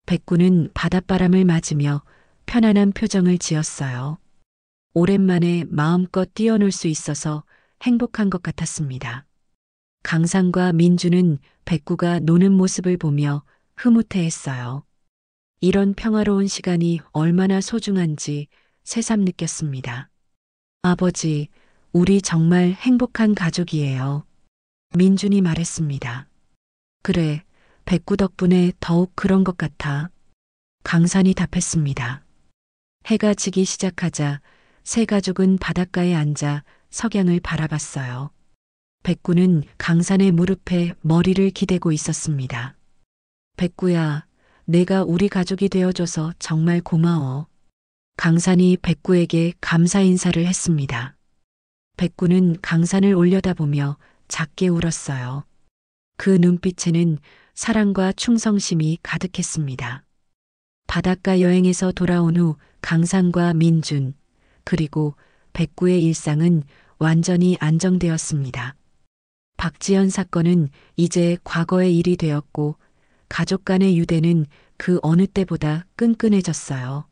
S1: 백구는 바닷바람을 맞으며 편안한 표정을 지었어요. 오랜만에 마음껏 뛰어놀 수 있어서 행복한 것 같았습니다. 강산과 민주는 백구가 노는 모습을 보며 흐뭇해했어요. 이런 평화로운 시간이 얼마나 소중한지 새삼 느꼈습니다. 아버지, 우리 정말 행복한 가족이에요. 민준이 말했습니다. 그래, 백구 덕분에 더욱 그런 것 같아. 강산이 답했습니다. 해가 지기 시작하자 세 가족은 바닷가에 앉아 석양을 바라봤어요. 백구는 강산의 무릎에 머리를 기대고 있었습니다. 백구야, 내가 우리 가족이 되어줘서 정말 고마워. 강산이 백구에게 감사 인사를 했습니다. 백구는 강산을 올려다보며 작게 울었어요. 그 눈빛에는 사랑과 충성심이 가득했습니다. 바닷가 여행에서 돌아온 후 강산과 민준, 그리고 백구의 일상은 완전히 안정되었습니다. 박지연 사건은 이제 과거의 일이 되었고 가족 간의 유대는 그 어느 때보다 끈끈해졌어요.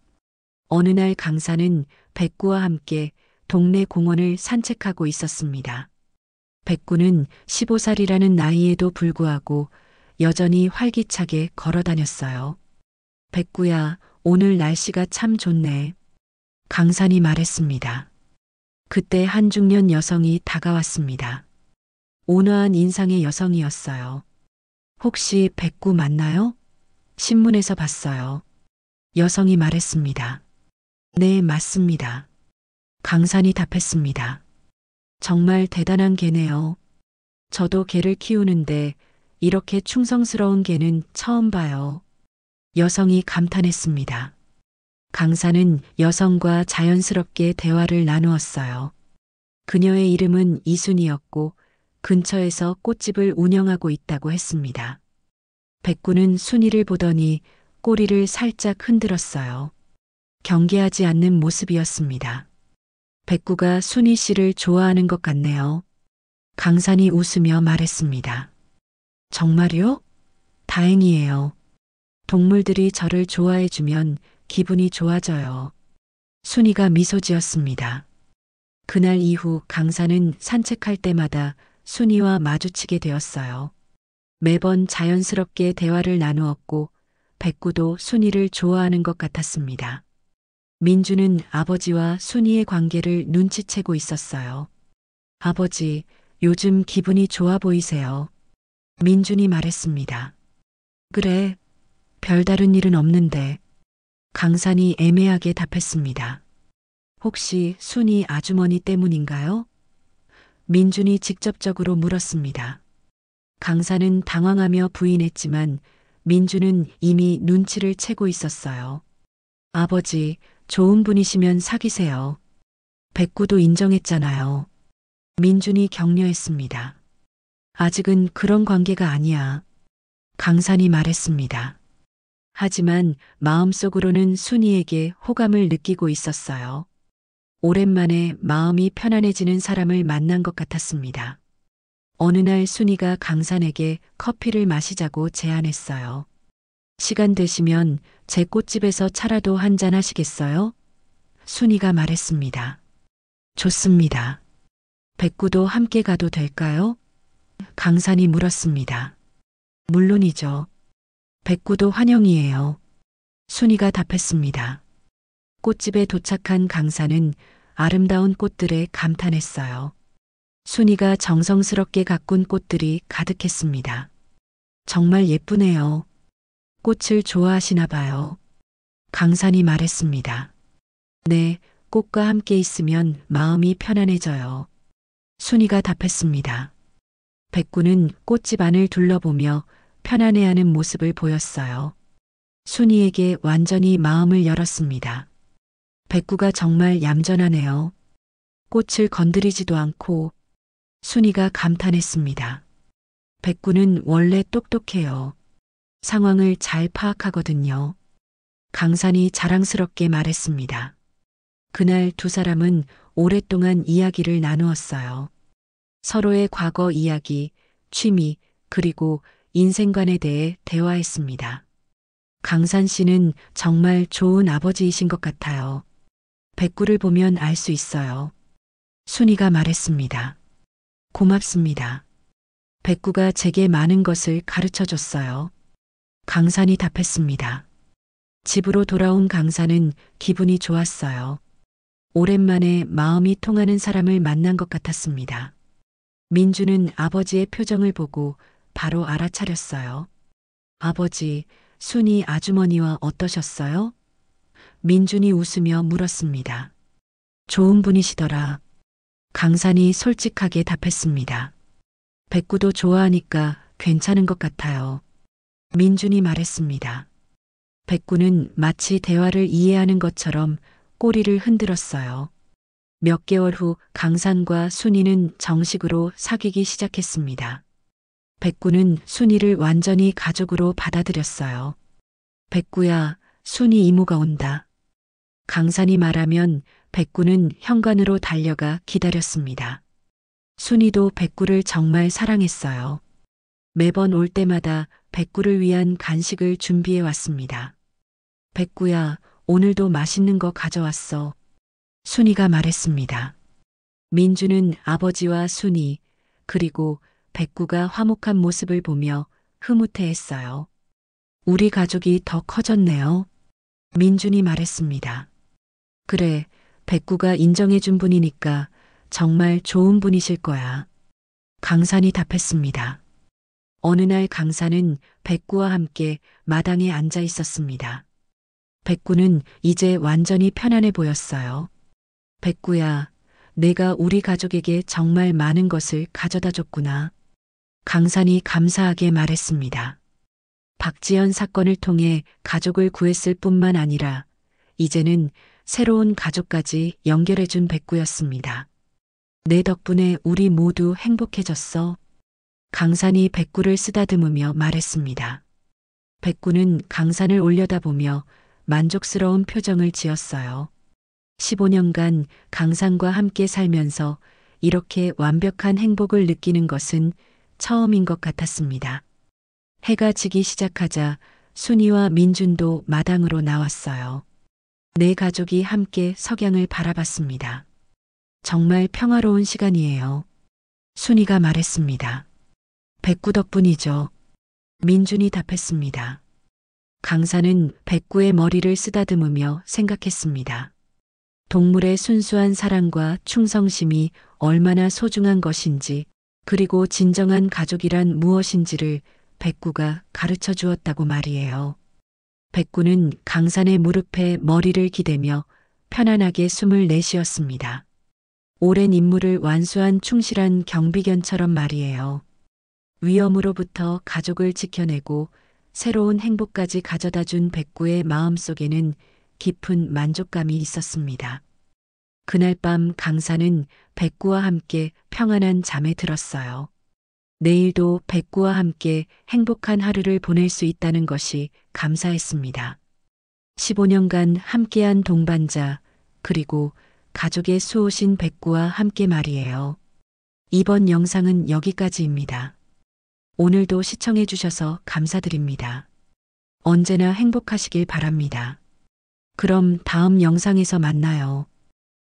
S1: 어느 날 강산은 백구와 함께 동네 공원을 산책하고 있었습니다. 백구는 15살이라는 나이에도 불구하고 여전히 활기차게 걸어 다녔어요. 백구야, 오늘 날씨가 참 좋네. 강산이 말했습니다. 그때 한 중년 여성이 다가왔습니다. 온화한 인상의 여성이었어요. 혹시 백구 맞나요? 신문에서 봤어요. 여성이 말했습니다. 네, 맞습니다. 강산이 답했습니다. 정말 대단한 개네요. 저도 개를 키우는데 이렇게 충성스러운 개는 처음 봐요. 여성이 감탄했습니다. 강산은 여성과 자연스럽게 대화를 나누었어요. 그녀의 이름은 이순이었고 근처에서 꽃집을 운영하고 있다고 했습니다. 백구는 순이를 보더니 꼬리를 살짝 흔들었어요. 경계하지 않는 모습이었습니다. 백구가 순이 씨를 좋아하는 것 같네요. 강산이 웃으며 말했습니다. 정말요? 다행이에요. 동물들이 저를 좋아해주면 기분이 좋아져요. 순이가 미소 지었습니다. 그날 이후 강산은 산책할 때마다 순이와 마주치게 되었어요. 매번 자연스럽게 대화를 나누었고 백구도 순이를 좋아하는 것 같았습니다. 민주는 아버지와 순이의 관계를 눈치채고 있었어요. 아버지, 요즘 기분이 좋아 보이세요. 민준이 말했습니다. 그래, 별다른 일은 없는데. 강산이 애매하게 답했습니다. 혹시 순이 아주머니 때문인가요? 민준이 직접적으로 물었습니다. 강산은 당황하며 부인했지만 민준은 이미 눈치를 채고 있었어요. 아버지, 좋은 분이시면 사귀세요. 백구도 인정했잖아요. 민준이 격려했습니다. 아직은 그런 관계가 아니야. 강산이 말했습니다. 하지만 마음속으로는 순이에게 호감을 느끼고 있었어요. 오랜만에 마음이 편안해지는 사람을 만난 것 같았습니다. 어느 날 순이가 강산에게 커피를 마시자고 제안했어요. 시간 되시면 제 꽃집에서 차라도 한잔 하시겠어요? 순이가 말했습니다. 좋습니다. 백구도 함께 가도 될까요? 강산이 물었습니다. 물론이죠. 백구도 환영이에요. 순이가 답했습니다. 꽃집에 도착한 강산은 아름다운 꽃들에 감탄했어요. 순이가 정성스럽게 가꾼 꽃들이 가득했습니다. 정말 예쁘네요. 꽃을 좋아하시나 봐요. 강산이 말했습니다. 네, 꽃과 함께 있으면 마음이 편안해져요. 순이가 답했습니다. 백구는 꽃집 안을 둘러보며 편안해하는 모습을 보였어요. 순이에게 완전히 마음을 열었습니다. 백구가 정말 얌전하네요. 꽃을 건드리지도 않고. 순이가 감탄했습니다. 백구는 원래 똑똑해요. 상황을 잘 파악하거든요. 강산이 자랑스럽게 말했습니다. 그날 두 사람은 오랫동안 이야기를 나누었어요. 서로의 과거 이야기, 취미, 그리고 인생관에 대해 대화했습니다. 강산 씨는 정말 좋은 아버지이신 것 같아요. 백구를 보면 알 수 있어요. 순이가 말했습니다. 고맙습니다. 백구가 제게 많은 것을 가르쳐 줬어요. 강산이 답했습니다. 집으로 돌아온 강산은 기분이 좋았어요. 오랜만에 마음이 통하는 사람을 만난 것 같았습니다. 민주는 아버지의 표정을 보고 바로 알아차렸어요. 아버지, 순이 아주머니와 어떠셨어요? 민준이 웃으며 물었습니다. 좋은 분이시더라. 강산이 솔직하게 답했습니다. 백구도 좋아하니까 괜찮은 것 같아요. 민준이 말했습니다. 백구는 마치 대화를 이해하는 것처럼 꼬리를 흔들었어요. 몇 개월 후 강산과 순이는 정식으로 사귀기 시작했습니다. 백구는 순이를 완전히 가족으로 받아들였어요. 백구야, 순이 이모가 온다. 강산이 말하면 백구는 현관으로 달려가 기다렸습니다. 순이도 백구를 정말 사랑했어요. 매번 올 때마다 백구를 위한 간식을 준비해 왔습니다. 백구야, 오늘도 맛있는 거 가져왔어. 순이가 말했습니다. 민주는 아버지와 순이, 그리고 백구가 화목한 모습을 보며 흐뭇해했어요. 우리 가족이 더 커졌네요. 민준이 말했습니다. 그래, 백구가 인정해준 분이니까 정말 좋은 분이실 거야. 강산이 답했습니다. 어느 날 강산은 백구와 함께 마당에 앉아 있었습니다. 백구는 이제 완전히 편안해 보였어요. 백구야, 내가 우리 가족에게 정말 많은 것을 가져다 줬구나. 강산이 감사하게 말했습니다. 박지연 사건을 통해 가족을 구했을 뿐만 아니라 이제는 새로운 가족까지 연결해준 백구였습니다. 내 덕분에 우리 모두 행복해졌어. 강산이 백구를 쓰다듬으며 말했습니다. 백구는 강산을 올려다보며 만족스러운 표정을 지었어요. 15년간 강산과 함께 살면서 이렇게 완벽한 행복을 느끼는 것은 처음인 것 같았습니다. 해가 지기 시작하자 순이와 민준도 마당으로 나왔어요. 네 가족이 함께 석양을 바라봤습니다. 정말 평화로운 시간이에요. 순이가 말했습니다. 백구 덕분이죠. 민준이 답했습니다. 강산은 백구의 머리를 쓰다듬으며 생각했습니다. 동물의 순수한 사랑과 충성심이 얼마나 소중한 것인지, 그리고 진정한 가족이란 무엇인지를 백구가 가르쳐 주었다고 말이에요. 백구는 강산의 무릎에 머리를 기대며 편안하게 숨을 내쉬었습니다. 오랜 임무를 완수한 충실한 경비견처럼 말이에요. 위험으로부터 가족을 지켜내고 새로운 행복까지 가져다 준 백구의 마음속에는 깊은 만족감이 있었습니다. 그날 밤 강산은 백구와 함께 평안한 잠에 들었어요. 내일도 백구와 함께 행복한 하루를 보낼 수 있다는 것이 감사했습니다. 15년간 함께한 동반자, 그리고 가족의 수호신 백구와 함께 말이에요. 이번 영상은 여기까지입니다. 오늘도 시청해 주셔서 감사드립니다. 언제나 행복하시길 바랍니다. 그럼 다음 영상에서 만나요.